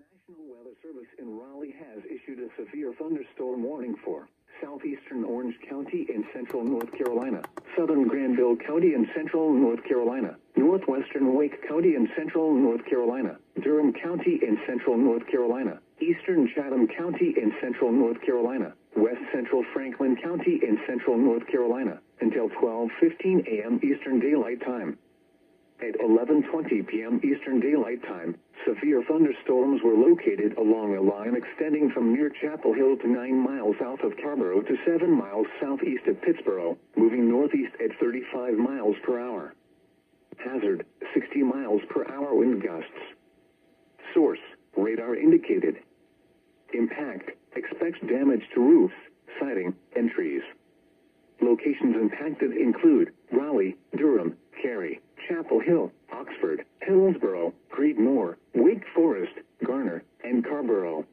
National Weather Service in Raleigh has issued a severe thunderstorm warning for southeastern Orange County in central North Carolina, southern Granville County in central North Carolina, northwestern Wake County in central North Carolina, Durham County in central North Carolina, eastern Chatham County in central North Carolina, west central Franklin County in central North Carolina, until 12:15 a.m. Eastern Daylight Time. At 11:20 p.m. Eastern Daylight Time, severe thunderstorms were located along a line extending from near Chapel Hill to 9 miles south of Tarboro to 7 miles southeast of Pittsboro, moving northeast at 35 miles per hour. Hazard, 60 miles per hour wind gusts. Source, radar indicated. Impact, expects damage to roofs, siding, and trees. Locations impacted include Raleigh, Durham, Cary, Chapel Hill, Oxford, Hillsborough, Creedmoor, Wake Forest, Garner, and Carborough.